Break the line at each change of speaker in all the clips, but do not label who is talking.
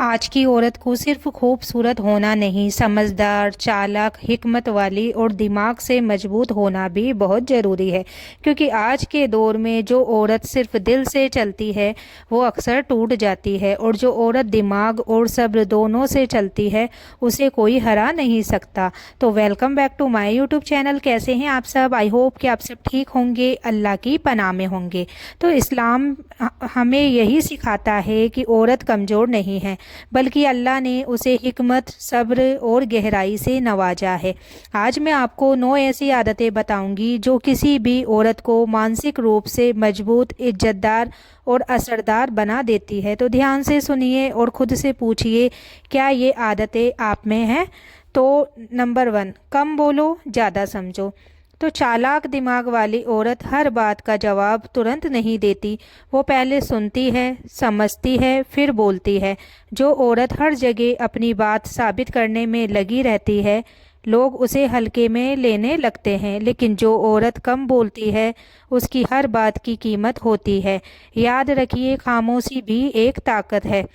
आज की औरत को सिर्फ खूबसूरत होना नहीं, समझदार, चालाक, हिकमत वाली और दिमाग से मजबूत होना भी बहुत ज़रूरी है। क्योंकि आज के दौर में जो औरत सिर्फ दिल से चलती है वो अक्सर टूट जाती है, और जो औरत दिमाग और सब्र दोनों से चलती है उसे कोई हरा नहीं सकता। तो welcome back to my YouTube channel. कैसे हैं आप सब? आई होप कि आप सब ठीक होंगे, अल्लाह की पनाह में होंगे। तो इस्लाम हमें यही सिखाता है कि औरत कमज़ोर नहीं है, बल्कि अल्लाह ने उसे हिकमत, सब्र और गहराई से नवाजा है। आज मैं आपको 9 ऐसी आदतें बताऊंगी जो किसी भी औरत को मानसिक रूप से मजबूत, इज्जतदार और असरदार बना देती है। तो ध्यान से सुनिए और ख़ुद से पूछिए, क्या ये आदतें आप में हैं? तो नंबर 1, कम बोलो, ज़्यादा समझो। तो चालाक दिमाग वाली औरत हर बात का जवाब तुरंत नहीं देती। वो पहले सुनती है, समझती है, फिर बोलती है। जो औरत हर जगह अपनी बात साबित करने में लगी रहती है, लोग उसे हल्के में लेने लगते हैं। लेकिन जो औरत कम बोलती है, उसकी हर बात की कीमत होती है। याद रखिए, खामोशी भी एक ताकत है।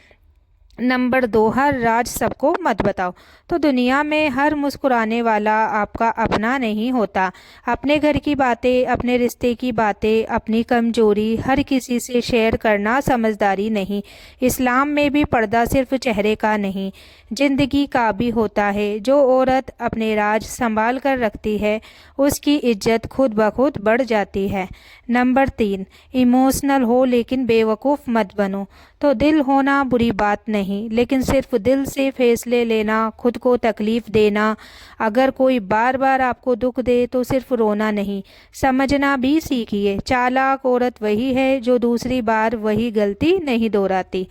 नंबर 2, हर राज सबको मत बताओ। तो दुनिया में हर मुस्कुराने वाला आपका अपना नहीं होता। अपने घर की बातें, अपने रिश्ते की बातें, अपनी कमजोरी हर किसी से शेयर करना समझदारी नहीं। इस्लाम में भी पर्दा सिर्फ चेहरे का नहीं, जिंदगी का भी होता है। जो औरत अपने राज संभाल कर रखती है, उसकी इज्जत खुद ब खुद बढ़ जाती है। नंबर 3, इमोशनल हो लेकिन बेवकूफ़ मत बनो। तो दिल होना बुरी बात नहीं, लेकिन सिर्फ दिल से फैसले लेना, खुद को तकलीफ़ देना। अगर कोई बार बार आपको दुख दे तो सिर्फ रोना नहीं, समझना भी सीखिए। चालाक औरत वही है जो दूसरी बार वही गलती नहीं दोहराती।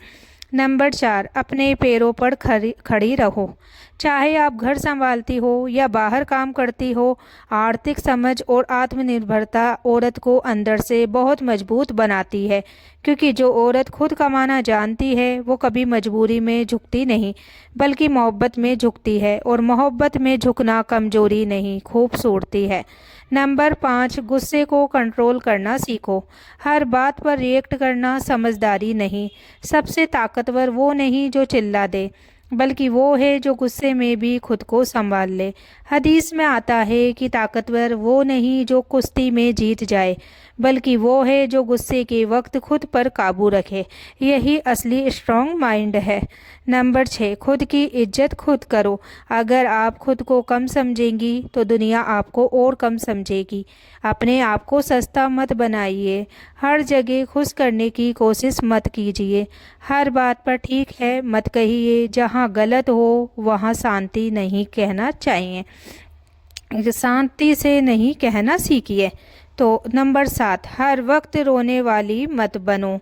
नंबर 4, अपने पैरों पर खड़ी रहो। चाहे आप घर संभालती हो या बाहर काम करती हो, आर्थिक समझ और आत्मनिर्भरता औरत को अंदर से बहुत मजबूत बनाती है। क्योंकि जो औरत खुद कमाना जानती है, वो कभी मजबूरी में झुकती नहीं, बल्कि मोहब्बत में झुकती है। और मोहब्बत में झुकना कमजोरी नहीं, खूबसूरती है। नंबर 5, गुस्से को कंट्रोल करना सीखो। हर बात पर रिएक्ट करना समझदारी नहीं। सबसे ताकतवर वो नहीं जो चिल्ला दे, बल्कि वो है जो गुस्से में भी खुद को संभाल ले। हदीस में आता है कि ताकतवर वो नहीं जो कुश्ती में जीत जाए, बल्कि वो है जो गुस्से के वक्त खुद पर काबू रखे। यही असली स्ट्रॉन्ग माइंड है। नंबर 6, खुद की इज्जत खुद करो। अगर आप खुद को कम समझेंगी तो दुनिया आपको और कम समझेगी। अपने आप को सस्ता मत बनाइए। हर जगह खुश करने की कोशिश मत कीजिए। हर बात पर ठीक है मत कहिए। जहाँ गलत हो वहाँ शांति नहीं कहना चाहिए, शांति से नहीं कहना सीखिए। तो नंबर 7, हर वक्त रोने वाली मत बनो।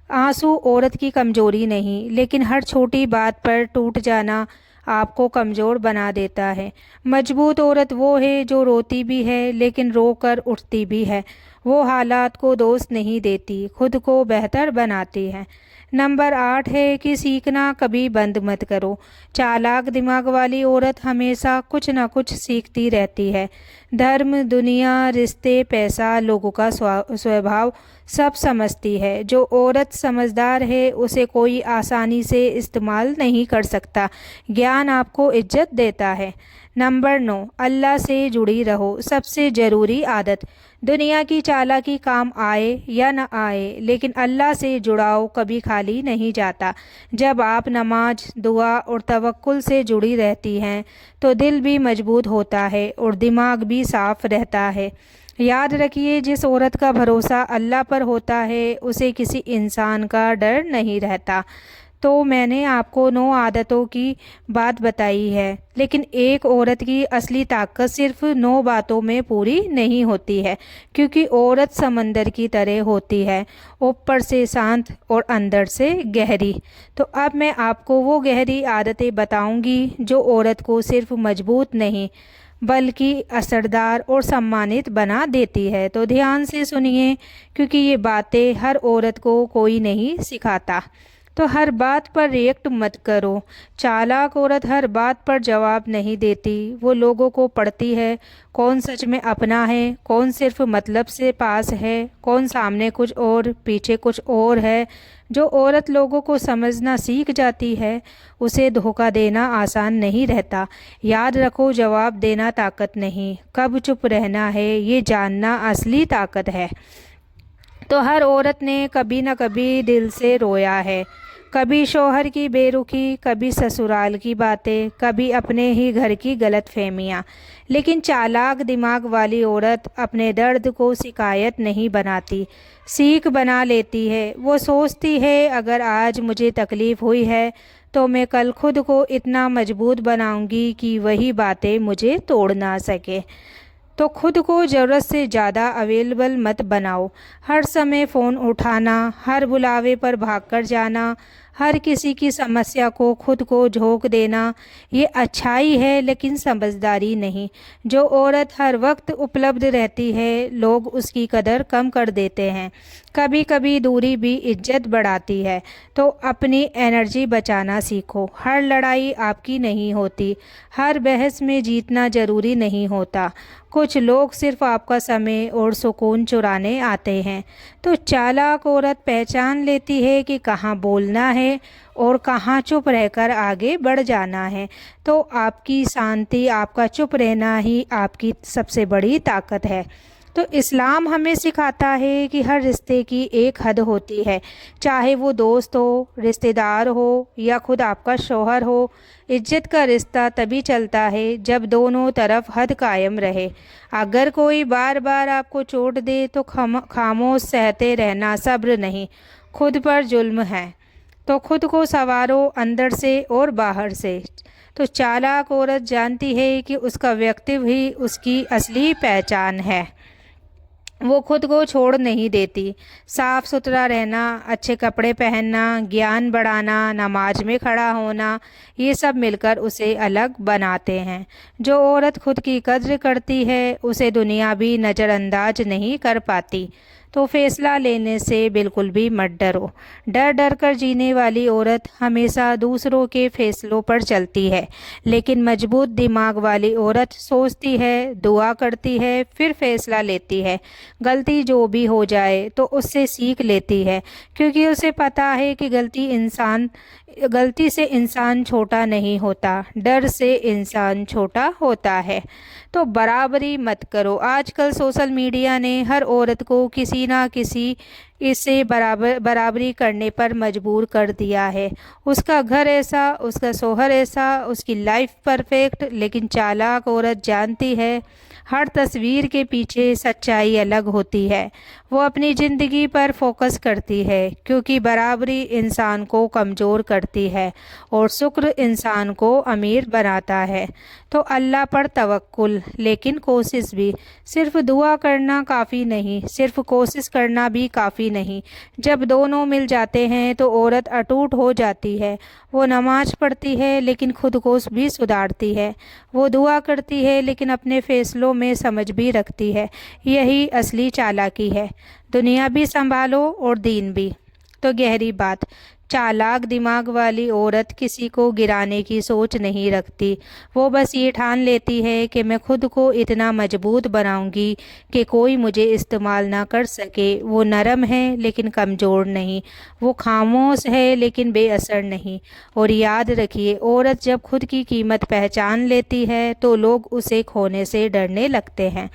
आंसू औरत की कमजोरी नहीं, लेकिन हर छोटी बात पर टूट जाना आपको कमज़ोर बना देता है। मजबूत औरत वो है जो रोती भी है लेकिन रो कर उठती भी है। वो हालात को दोष नहीं देती, खुद को बेहतर बनाती है। नंबर 8 है कि सीखना कभी बंद मत करो। चालाक दिमाग वाली औरत हमेशा कुछ ना कुछ सीखती रहती है। धर्म, दुनिया, रिश्ते, पैसा, लोगों का स्वभाव सब समझती है। जो औरत समझदार है उसे कोई आसानी से इस्तेमाल नहीं कर सकता। ज्ञान आपको इज्जत देता है। नंबर 9, अल्लाह से जुड़ी रहो। सबसे ज़रूरी आदत। दुनिया की चालाकी काम आए या न आए, लेकिन अल्लाह से जुड़ाव कभी खाली नहीं जाता। जब आप नमाज, दुआ और तवक्कुल से जुड़ी रहती हैं तो दिल भी मजबूत होता है और दिमाग भी साफ रहता है। याद रखिए, जिस औरत का भरोसा अल्लाह पर होता है उसे किसी इंसान का डर नहीं रहता। तो मैंने आपको 9 आदतों की बात बताई है, लेकिन एक औरत की असली ताकत सिर्फ 9 बातों में पूरी नहीं होती है। क्योंकि औरत समंदर की तरह होती है, ऊपर से शांत और अंदर से गहरी। तो अब मैं आपको वो गहरी आदतें बताऊंगी जो औरत को सिर्फ मजबूत नहीं, बल्कि असरदार और सम्मानित बना देती है। तो ध्यान से सुनिए, क्योंकि ये बातें हर औरत को कोई नहीं सिखाता। तो हर बात पर रिएक्ट मत करो। चालाक औरत हर बात पर जवाब नहीं देती, वो लोगों को पढ़ती है, कौन सच में अपना है, कौन सिर्फ मतलब से पास है, कौन सामने कुछ और पीछे कुछ और है। जो औरत लोगों को समझना सीख जाती है, उसे धोखा देना आसान नहीं रहता। याद रखो, जवाब देना ताकत नहीं, कब चुप रहना है ये जानना असली ताकत है। तो हर औरत ने कभी न कभी दिल से रोया है, कभी शौहर की बेरुखी, कभी ससुराल की बातें, कभी अपने ही घर की गलतफहमियाँ। लेकिन चालाक दिमाग वाली औरत अपने दर्द को शिकायत नहीं बनाती, सीख बना लेती है। वो सोचती है, अगर आज मुझे तकलीफ़ हुई है तो मैं कल खुद को इतना मजबूत बनाऊंगी कि वही बातें मुझे तोड़ ना सके। तो खुद को ज़रूरत से ज़्यादा अवेलेबल मत बनाओ। हर समय फ़ोन उठाना, हर बुलावे पर भागकर जाना, हर किसी की समस्या को खुद को झोंक देना, ये अच्छाई है लेकिन समझदारी नहीं। जो औरत हर वक्त उपलब्ध रहती है, लोग उसकी कदर कम कर देते हैं। कभी कभी दूरी भी इज्जत बढ़ाती है। तो अपनी एनर्जी बचाना सीखो। हर लड़ाई आपकी नहीं होती, हर बहस में जीतना ज़रूरी नहीं होता। कुछ लोग सिर्फ आपका समय और सुकून चुराने आते हैं। तो चालाक औरत पहचान लेती है कि कहाँ बोलना है और कहाँ चुप रहकर आगे बढ़ जाना है। तो आपकी शांति, आपका चुप रहना ही आपकी सबसे बड़ी ताकत है। तो इस्लाम हमें सिखाता है कि हर रिश्ते की एक हद होती है, चाहे वो दोस्त हो, रिश्तेदार हो या खुद आपका शौहर हो। इज्जत का रिश्ता तभी चलता है जब दोनों तरफ हद कायम रहे। अगर कोई बार बार आपको चोट दे तो खामोश सहते रहना सब्र नहीं, खुद पर जुल्म है। तो खुद को संवारो, अंदर से और बाहर से। तो चालाक औरत जानती है कि उसका व्यक्तित्व ही उसकी असली पहचान है। वो खुद को छोड़ नहीं देती। साफ सुथरा रहना, अच्छे कपड़े पहनना, ज्ञान बढ़ाना, नमाज में खड़ा होना, ये सब मिलकर उसे अलग बनाते हैं। जो औरत खुद की कद्र करती है, उसे दुनिया भी नज़रअंदाज नहीं कर पाती। तो फैसला लेने से बिल्कुल भी मत डरो। डर डर कर जीने वाली औरत हमेशा दूसरों के फैसलों पर चलती है, लेकिन मजबूत दिमाग वाली औरत सोचती है, दुआ करती है, फिर फैसला लेती है। गलती जो भी हो जाए तो उससे सीख लेती है, क्योंकि उसे पता है कि गलती से इंसान छोटा नहीं होता, डर से इंसान छोटा होता है। तो बराबरी मत करो। आजकल सोशल मीडिया ने हर औरत को किसी ना किसी इससे बराबरी करने पर मजबूर कर दिया है। उसका घर ऐसा, उसका शौहर ऐसा, उसकी लाइफ परफेक्ट। लेकिन चालाक औरत जानती है, हर तस्वीर के पीछे सच्चाई अलग होती है। वो अपनी ज़िंदगी पर फोकस करती है, क्योंकि बराबरी इंसान को कमज़ोर करती है और शुक्र इंसान को अमीर बनाता है। तो अल्लाह पर तवक्कुल, लेकिन कोशिश भी। सिर्फ दुआ करना काफ़ी नहीं, सिर्फ कोशिश करना भी काफ़ी नहीं। जब दोनों मिल जाते हैं तो औरत अटूट हो जाती है। वो नमाज पढ़ती है लेकिन खुद को भी सुधारती है। वो दुआ करती है लेकिन अपने फैसलों में समझ भी रखती है। यही असली चालाकी है। दुनिया भी संभालो और दीन भी। तो गहरी बात, चालाक दिमाग वाली औरत किसी को गिराने की सोच नहीं रखती। वो बस ये ठान लेती है कि मैं खुद को इतना मजबूत बनाऊंगी कि कोई मुझे इस्तेमाल ना कर सके। वो नरम है लेकिन कमज़ोर नहीं, वो खामोश है लेकिन बेअसर नहीं। और याद रखिए, औरत जब खुद की कीमत पहचान लेती है तो लोग उसे खोने से डरने लगते हैं।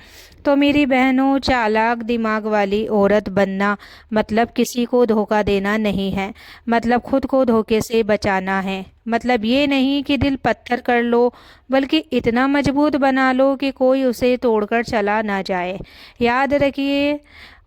तो मेरी बहनों, चालाक दिमाग वाली औरत बनना मतलब किसी को धोखा देना नहीं है, मतलब खुद को धोखे से बचाना है। मतलब ये नहीं कि दिल पत्थर कर लो, बल्कि इतना मजबूत बना लो कि कोई उसे तोड़कर चला ना जाए। याद रखिए,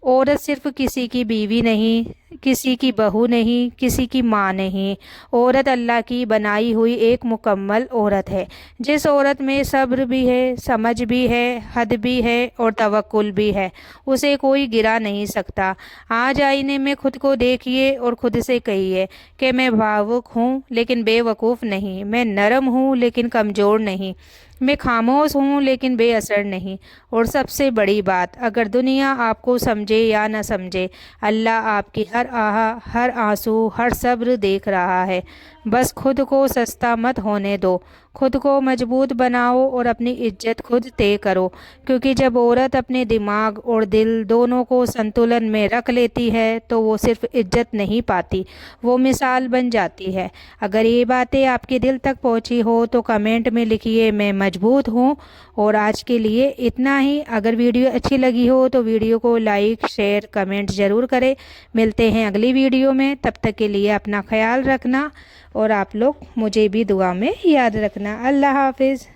औरत सिर्फ किसी की बीवी नहीं, किसी की बहू नहीं, किसी की माँ नहीं। औरत अल्लाह की बनाई हुई एक मुकम्मल औरत है। जिस औरत में सब्र भी है, समझ भी है, हद भी है और तवक्कुल भी है, उसे कोई गिरा नहीं सकता। आज आईने में खुद को देखिए और खुद से कहिए कि मैं भावुक हूँ लेकिन बेवकूफ़ नहीं, मैं नरम हूँ लेकिन कमज़ोर नहीं, मैं खामोश हूँ लेकिन बेअसर नहीं। और सबसे बड़ी बात, अगर दुनिया आपको समझे या ना समझे, अल्लाह आपकी हर आह, हर आंसू, हर सब्र देख रहा है। बस खुद को सस्ता मत होने दो, खुद को मजबूत बनाओ और अपनी इज्जत खुद तय करो, क्योंकि जब औरत अपने दिमाग और दिल दोनों को संतुलन में रख लेती है तो वो सिर्फ इज्जत नहीं पाती, वो मिसाल बन जाती है। अगर ये बातें आपके दिल तक पहुंची हो तो कमेंट में लिखिए मैं मजबूत हूँ। और आज के लिए इतना ही। अगर वीडियो अच्छी लगी हो तो वीडियो को लाइक शेयर कमेंट ज़रूर करें। मिलते हैं अगली वीडियो में, तब तक के लिए अपना ख्याल रखना और आप लोग मुझे भी दुआ में याद रखना। अल्लाह हाफिज़।